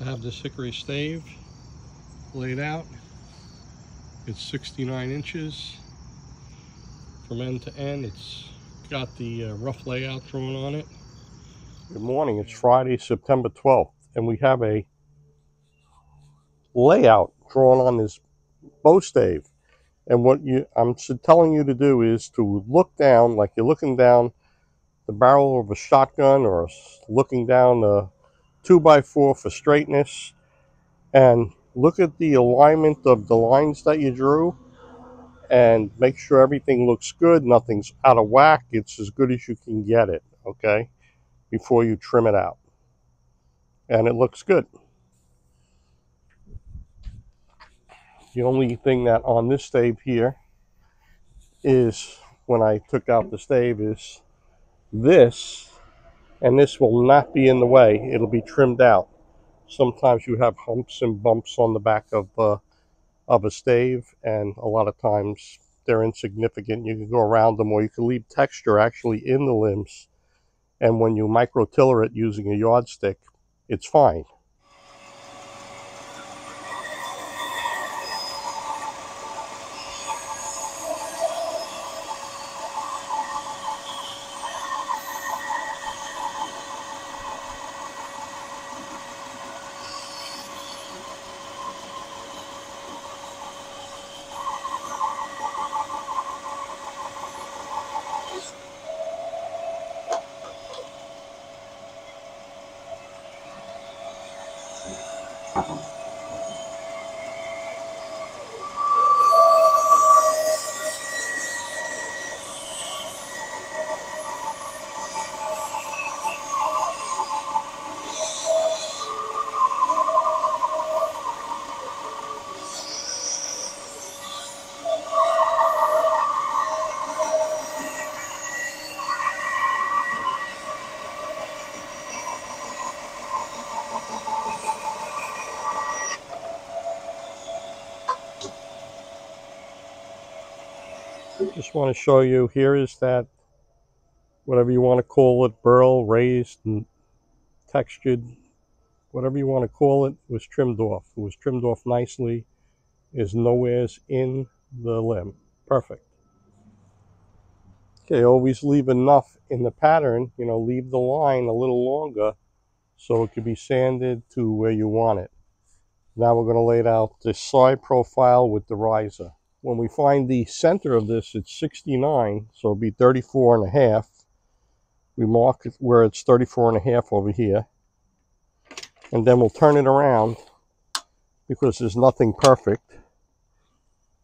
have this hickory stave laid out. It's 69 inches from end to end. It's got the rough layout drawn on it. Good morning. It's Friday, September 12th, and we have a layout drawn on this bow stave. And what I'm telling you to do is to look down like you're looking down the barrel of a shotgun, or looking down a 2x4 for straightness, and look at the alignment of the lines that you drew and make sure everything looks good, nothing's out of whack. It's as good as you can get it, okay, before you trim it out. And it looks good. The only thing that on this stave here is, when I took out the stave, is this, and this will not be in the way. It'll be trimmed out. Sometimes you have humps and bumps on the back of a stave, and a lot of times they're insignificant. You can go around them, or you can leave texture actually in the limbs, and when you micro-tiller it using a yardstick, it's fine. Just want to show you, here is that, whatever you want to call it, burl, raised, and textured, whatever you want to call it, was trimmed off. It was trimmed off nicely. Is nowhere's in the limb. Perfect. Okay, always leave enough in the pattern, you know, leave the line a little longer so it can be sanded to where you want it. Now we're going to lay out the side profile with the riser. When we find the center of this, it's 69, so it'll be 34 and a half. We mark it where it's 34 and a half over here. And then we'll turn it around, because there's nothing perfect.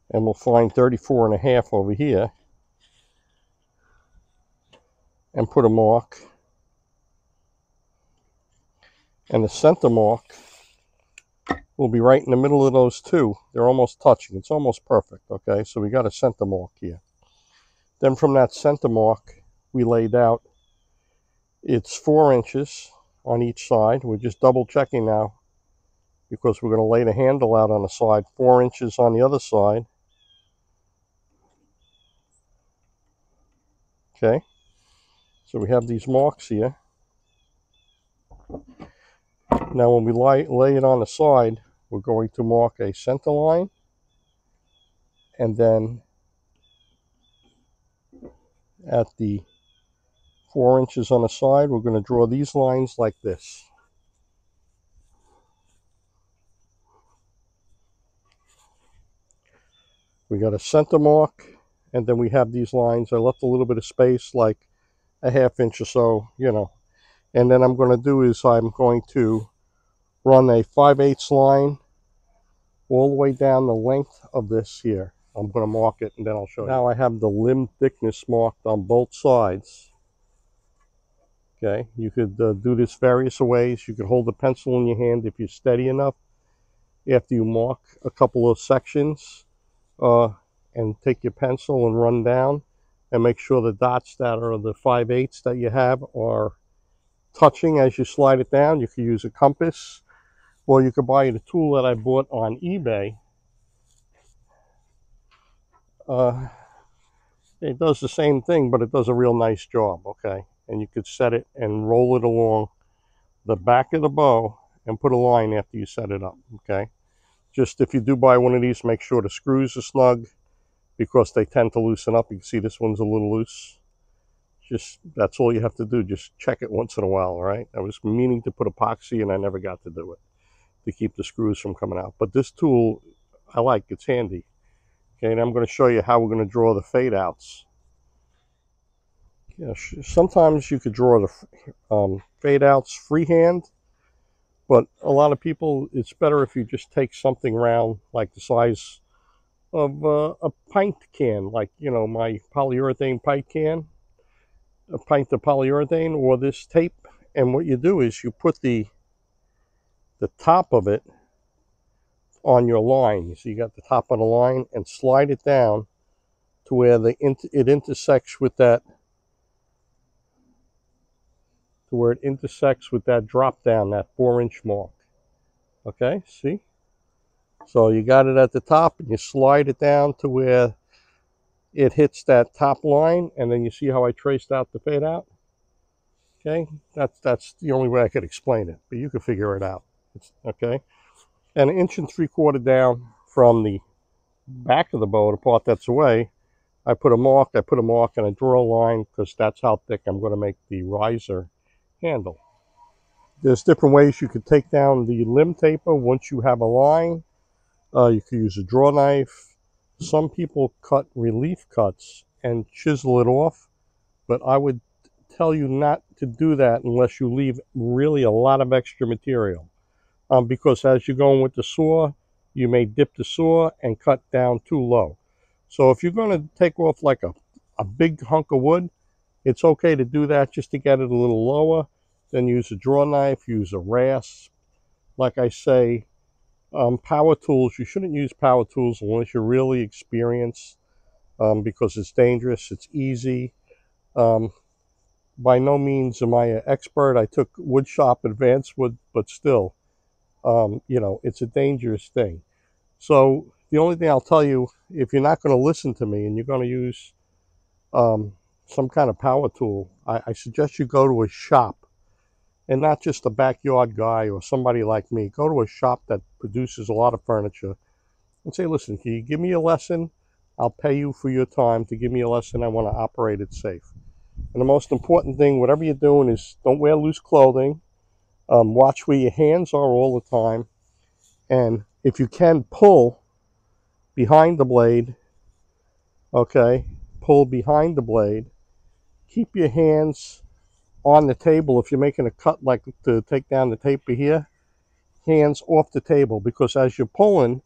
And we'll find 34 and a half over here. And put a mark. And the center mark will be right in the middle of those two. They're almost touching. It's almost perfect, okay? So we got a center mark here. Then from that center mark, we laid out, it's 4 inches on each side. We're just double checking now, because we're going to lay the handle out on the side, 4 inches on the other side. Okay? So we have these marks here. Now when we lay it on the side, we're going to mark a center line, and then at the 4 inches on the side, we're going to draw these lines like this. We got a center mark, and then we have these lines. I left a little bit of space, like a ½ inch or so, you know. And then I'm going to do is I'm going to run a 5/8 line all the way down the length of this here. I'm going to mark it, and then I'll show you. Now I have the limb thickness marked on both sides. Okay, you could do this various ways. You could hold the pencil in your hand if you're steady enough. After you mark a couple of sections, and take your pencil and run down and make sure the dots that are the 5/8 that you have are touching as you slide it down. You could use a compass, or you could buy the tool that I bought on eBay. It does the same thing, but it does a real nice job, okay? And you could set it and roll it along the back of the bow and put a line after you set it up, okay? Just if you do buy one of these, make sure the screws are snug because they tend to loosen up. You can see this one's a little loose. Just, that's all you have to do. Just check it once in a while, all right? I was meaning to put epoxy and I never got to do it to keep the screws from coming out. But this tool, I like, it's handy. Okay, and I'm going to show you how we're going to draw the fade outs. Yeah, sometimes you could draw the fade outs freehand, but a lot of people, it's better if you just take something round, like the size of a pint can, like, you know, my polyurethane pint can, a pint of polyurethane, or this tape. And what you do is you put the top of it on your line. So you got the top of the line and slide it down to where it intersects with that, drop down, that 4-inch mark. Okay, see? So you got it at the top and you slide it down to where it hits that top line, and then you see how I traced out the fade out? Okay, that's the only way I could explain it, but you can figure it out. Okay, and 1 3/4 down from the back of the bow, the part that's away, I put a mark, and I draw a line because that's how thick I'm going to make the riser handle. There's different ways you could take down the limb taper once you have a line. You could use a draw knife. Some people cut relief cuts and chisel it off, but I would tell you not to do that unless you leave really a lot of extra material. Because as you're going with the saw, you may dip the saw and cut down too low. So if you're going to take off like a big hunk of wood, it's okay to do that just to get it a little lower. Then use a draw knife, use a rasp. Like I say, power tools, you shouldn't use power tools unless you're really experienced, because it's dangerous, it's easy. By no means am I an expert. I took wood shop advanced wood, but still, you know, it's a dangerous thing. So the only thing I'll tell you, if you're not going to listen to me and you're going to use some kind of power tool, I suggest you go to a shop, and not just a backyard guy or somebody like me. Go to a shop that produces a lot of furniture and say, listen, can you give me a lesson? I'll pay you for your time to give me a lesson. I want to operate it safe. And the most important thing, whatever you're doing, is don't wear loose clothing. Watch where your hands are all the time. And if you can, pull behind the blade. Okay, pull behind the blade. Keep your hands on the table. If you're making a cut, like to take down the taper here, hands off the table, because as you're pulling,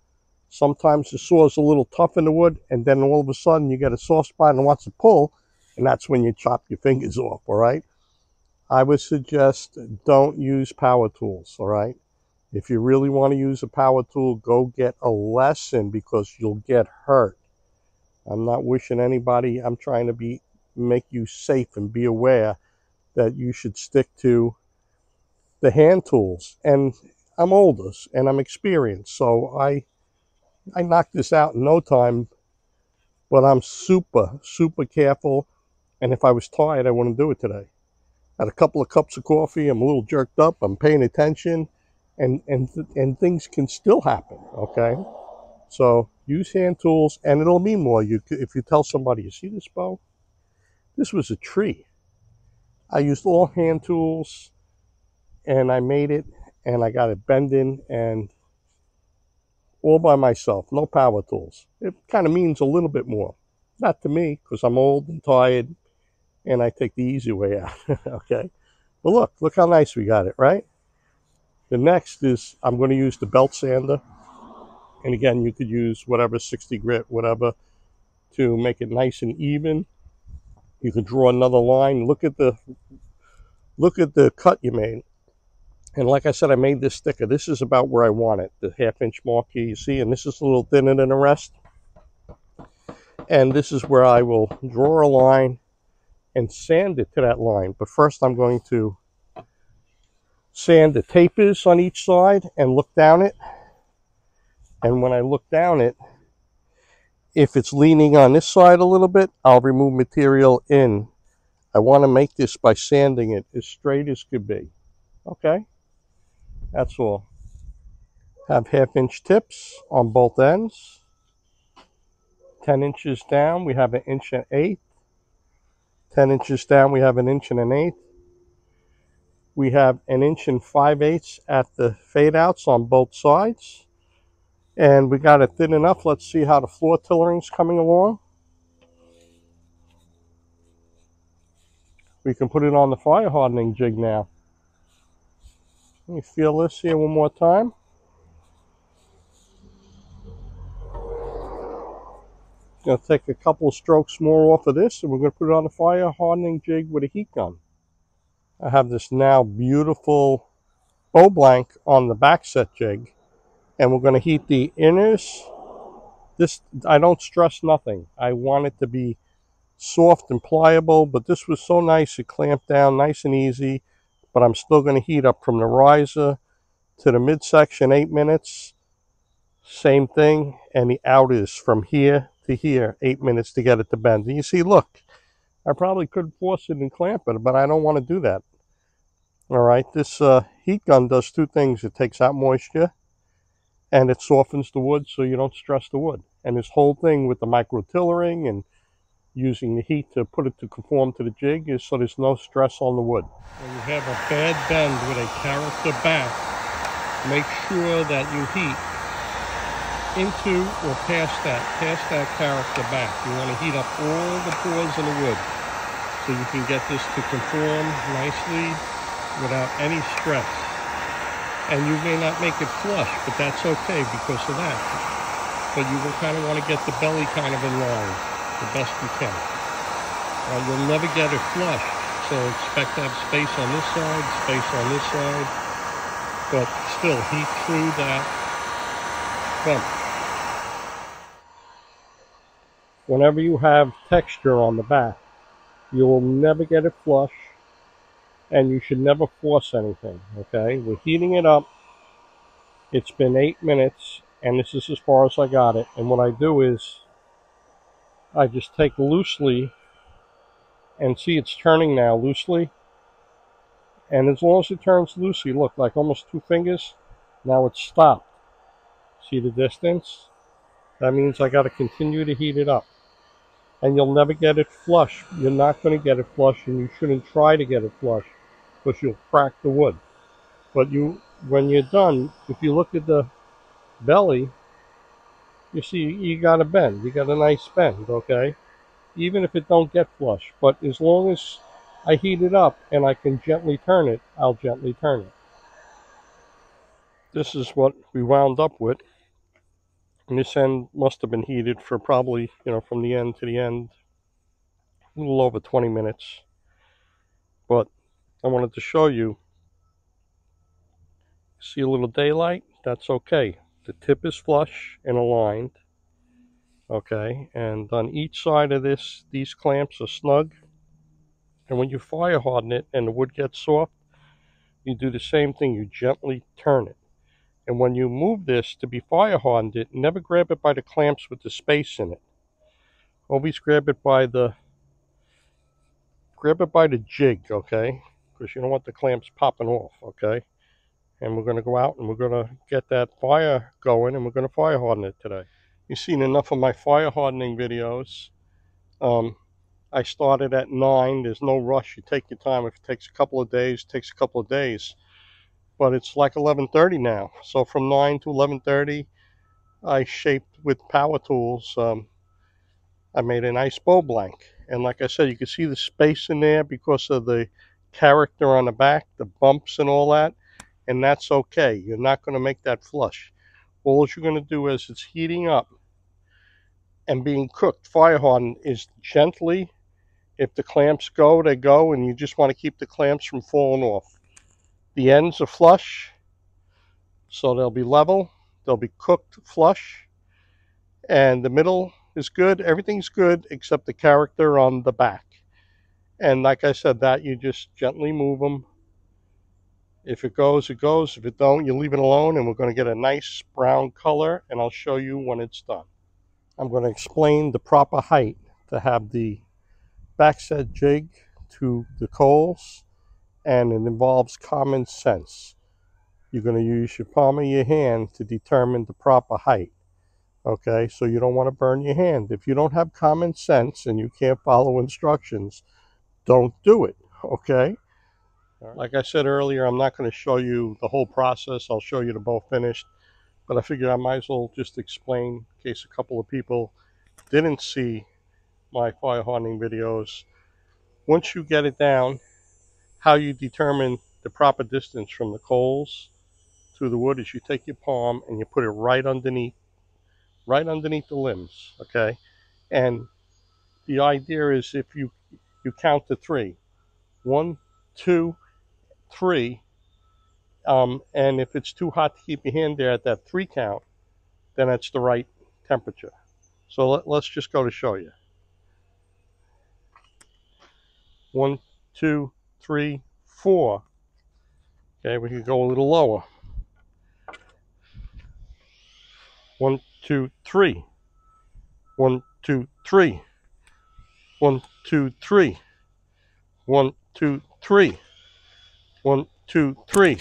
sometimes the saw is a little tough in the wood, and then all of a sudden you get a soft spot and wants to pull, and that's when you chop your fingers off, all right? I would suggest don't use power tools, all right? If you really want to use a power tool, go get a lesson, because you'll get hurt. I'm not wishing anybody, I'm trying to make you safe and be aware that you should stick to the hand tools. And I'm older and I'm experienced, so I knocked this out in no time, but I'm super careful, and if I was tired, I wouldn't do it today. Had a couple of cups of coffee, I'm a little jerked up, I'm paying attention, and things can still happen, okay? So use hand tools, and it'll mean more. If you tell somebody, you see this bow? This was a tree. I used all hand tools, and I made it, and I got it bending, and all by myself, no power tools. It kind of means a little bit more. Not to me, because I'm old and tired, and I take the easy way out, okay? But look how nice we got it, right? The next is, I'm going to use the belt sander, and again, you could use whatever, 60 grit, whatever, to make it nice and even. You can draw another line. Look at the cut you made. And like I said, I made this thicker. This is about where I want it, the 1/2-inch mark here, you see, and this is a little thinner than the rest. And this is where I will draw a line and sand it to that line. But first I'm going to sand the tapers on each side and look down it. And when I look down it, if it's leaning on this side a little bit, I'll remove material in. I want to make this by sanding it as straight as could be. Okay? That's all. Have 1/2 inch tips on both ends. 10 inches down, we have 1 1/8 inch. 10 inches down, we have 1 1/8 inch. We have 1 5/8 inch at the fade outs on both sides. And we got it thin enough. Let's see how the floor tillering's coming along. We can put it on the fire hardening jig now. Let me feel this here one more time. Going to take a couple of strokes more off of this, and we're going to put it on the fire hardening jig with a heat gun. I have this now beautiful bow blank on the back set jig, and we're going to heat the inners. This, I don't stress nothing. I want it to be soft and pliable, but this was so nice. It clamped down nice and easy, but I'm still going to heat up from the riser to the midsection 8 minutes. Same thing, and the outers from here to here 8 minutes to get it to bend. And you see, look, I probably could force it and clamp it, but I don't want to do that. All right, this heat gun does two things. It takes out moisture, and it softens the wood so you don't stress the wood. And this whole thing with the micro tillering and using the heat to put it to conform to the jig is so there's no stress on the wood. When you have a bad bend with a character back, make sure that you heat into or past that character back. You want to heat up all the pores in the wood so you can get this to conform nicely without any stress. And you may not make it flush, but that's okay because of that. But you will kind of want to get the belly kind of in line the best you can. You'll never get it flush, so expect to have space on this side, space on this side, but still heat through that bump. Whenever you have texture on the back, you will never get it flush, and you should never force anything, okay? We're heating it up. It's been 8 minutes, and this is as far as I got it. And what I do is I just take loosely, and see it's turning now loosely. And as long as it turns loosely, look, like almost 2 fingers, now it's stopped. See the distance? That means I got to continue to heat it up. And you'll never get it flush. You're not going to get it flush, and you shouldn't try to get it flush because you'll crack the wood. But when you're done, if you look at the belly, you see you got a bend. You got a nice bend, okay? Even if it don't get flush. But as long as I heat it up and I can gently turn it, I'll gently turn it. This is what we wound up with. And this end must have been heated for probably, from the end to the end, a little over 20 minutes. But I wanted to show you. See a little daylight? That's okay. The tip is flush and aligned. Okay, and on each side of this, these clamps are snug. And when you fire harden it and the wood gets soft, you do the same thing. You gently turn it. And when you move this to be fire hardened, never grab it by the clamps with the space in it. Always grab it by the jig, okay? Because you don't want the clamps popping off, okay? And we're going to go out and we're going to get that fire going, and we're going to fire harden it today. You've seen enough of my fire hardening videos. I started at 9. There's no rush. You take your time. If it takes a couple of days, it takes a couple of days. But it's like 11:30 now. So from 9 to 11:30, I shaped with power tools. I made a nice bow blank. And like I said, you can see the space in there because of the character on the back, the bumps and all that. And that's okay. You're not going to make that flush. All you're going to do as it's heating up and being cooked, fire hardened, is gently. If the clamps go, they go, and you just want to keep the clamps from falling off. The ends are flush, so they'll be level. They'll be cooked flush. And the middle is good. Everything's good except the character on the back. And like I said, that you just gently move them. If it goes, it goes. If it don't, you leave it alone, and we're going to get a nice brown color, and I'll show you when it's done. I'm going to explain the proper height to have the backset jig to the coals, and it involves common sense. you're going to use your palm of your hand to determine the proper height. Okay, so you don't want to burn your hand. If you don't have common sense and you can't follow instructions, don't do it. Okay? Like I said earlier, I'm not going to show you the whole process. I'll show you the bow finished. But I figured I might as well just explain in case a couple of people didn't see my fire hardening videos. Once you get it down, how you determine the proper distance from the coals to the wood is you take your palm and you put it right underneath the limbs, okay? And the idea is if you count to 3, 1, 2, 3, and if it's too hot to keep your hand there at that 3 count, then that's the right temperature. So let's just go to show you. 1, 2, 3, 4. Okay, we could go a little lower. 1, 2, 3. 1, 2, 3. 1, 2, 3. 1, 2, 3. 1, 2, 3.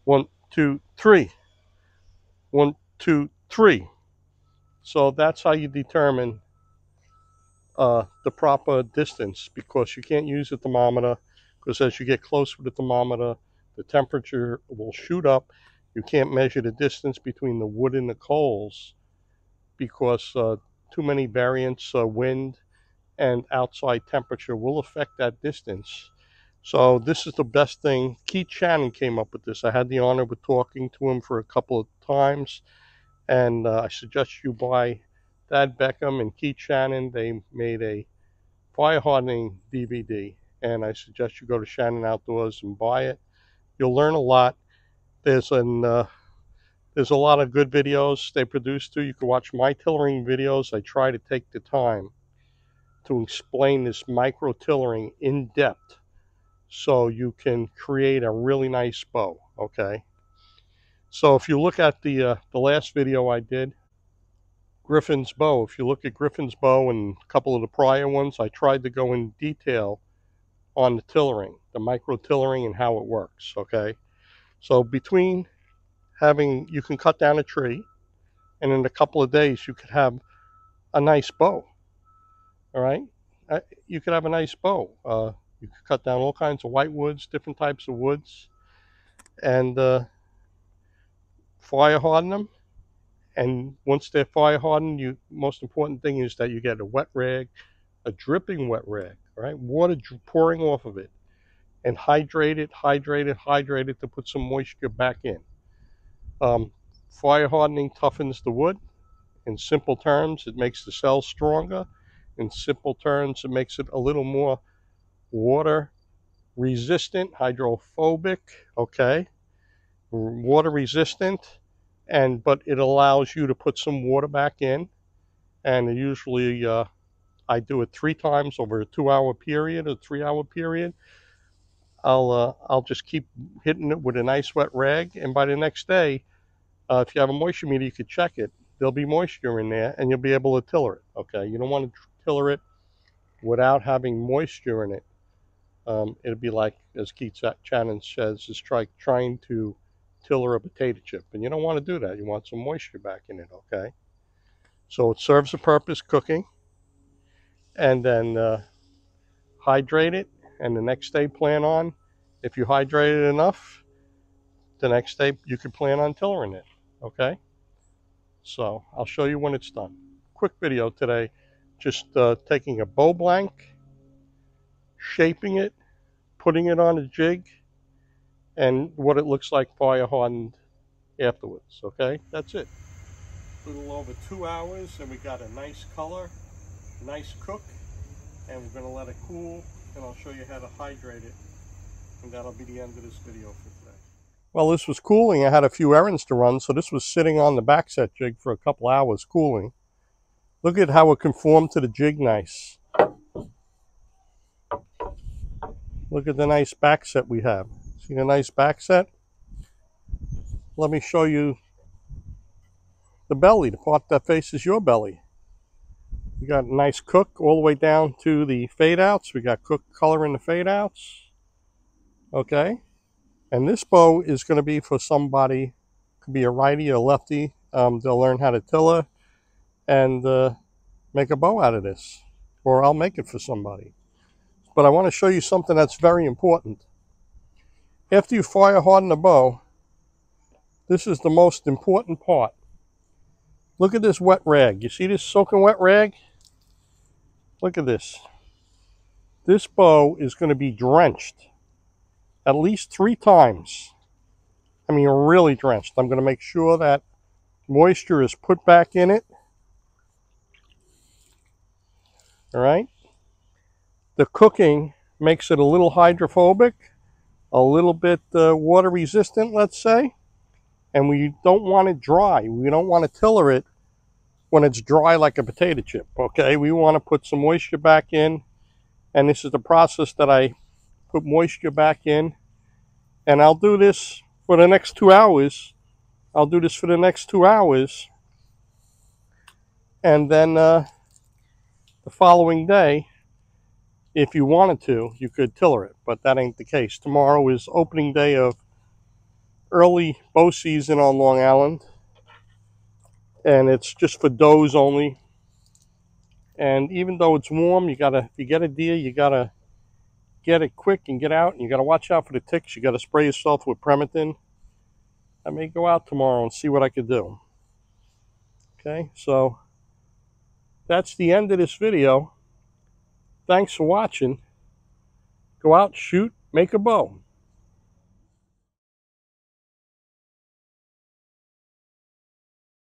1, 2, 3. 1, 2, 3. So that's how you determine the proper distance, because you can't use a thermometer, because as you get close with the thermometer, the temperature will shoot up. You can't measure the distance between the wood and the coals because too many variants, wind and outside temperature will affect that distance. So this is the best thing. Keith Shannon came up with this. I had the honor of talking to him for a couple of times, and I suggest you buy Thad Beckham and Keith Shannon. They made a fire hardening DVD, and I suggest you go to Shannon Outdoors and buy it. You'll learn a lot. There's a lot of good videos they produce too. You can watch my tillering videos. I try to take the time to explain this micro tillering in depth so you can create a really nice bow. Okay, so if you look at the last video I did, Griffin's bow, if you look at Griffin's bow and a couple of the prior ones, I tried to go in detail on the tillering, the micro tillering and how it works. Okay, so between you can cut down a tree, and in a couple of days you could have a nice bow. All right, you could have a nice bow. You could cut down all kinds of white woods, different types of woods, and fire harden them. And once they're fire hardened, most important thing is that you get a wet rag, a dripping wet rag, all right, water pouring off of it, and hydrate it to put some moisture back in. Fire hardening toughens the wood. In simple terms, it makes the cells stronger. In simple terms, it makes it a little more water resistant, hydrophobic, okay, water resistant, but it allows you to put some water back in. And usually I do it 3 times over a 2-hour period, a 3-hour period. I'll just keep hitting it with a nice wet rag, and by the next day, if you have a moisture meter, you could check it. There'll be moisture in there, and you'll be able to tiller it. Okay, you don't want to tiller it without having moisture in it. It'll be like, as Keith Shannon says, is trying to tiller a potato chip, and you don't want to do that. You want some moisture back in it. Okay, so it serves a purpose, cooking, and then hydrate it, and the next day plan on, if you hydrate it enough, the next day you can plan on tillering it. Okay, so I'll show you when it's done. Quick video today, just taking a bow blank, shaping it, putting it on a jig, and what it looks like fire hardened afterwards. Okay, that's it. A little over 2 hours, and we got a nice color, nice cook, and we're going to let it cool, and I'll show you how to hydrate it, and that'll be the end of this video for today. Well, this was cooling. I had a few errands to run, so this was sitting on the backset jig for a couple hours cooling. Look at how it conformed to the jig nice. Look at the nice backset we have. See the nice backset? Let me show you the belly, the part that faces your belly. We got a nice cook all the way down to the fade outs. We got cook color in the fade outs. Okay. And this bow is going to be for somebody, could be a righty or lefty. They'll learn how to tiller and make a bow out of this, or I'll make it for somebody. But I want to show you something that's very important. After you fire harden a bow, this is the most important part. Look at this wet rag. You see this soaking wet rag? Look at this. This bow is going to be drenched at least 3 times. I mean, really drenched. I'm going to make sure that moisture is put back in it. All right. The cooking makes it a little hydrophobic, a little bit water resistant, let's say. And we don't want it dry. We don't want to tiller it when it's dry like a potato chip, okay? We want to put some moisture back in. And this is the process that I put moisture back in. And I'll do this for the next 2 hours. I'll do this for the next 2 hours. And then the following day, if you wanted to, you could tiller it. But that ain't the case. Tomorrow is opening day of early bow season on Long Island. And it's just for does only. And even though it's warm, if you get a deer, you gotta get it quick and get out. And you gotta watch out for the ticks. You gotta spray yourself with Prematin. I may go out tomorrow and see what I could do. Okay, so that's the end of this video. Thanks for watching. Go out, shoot, make a bow.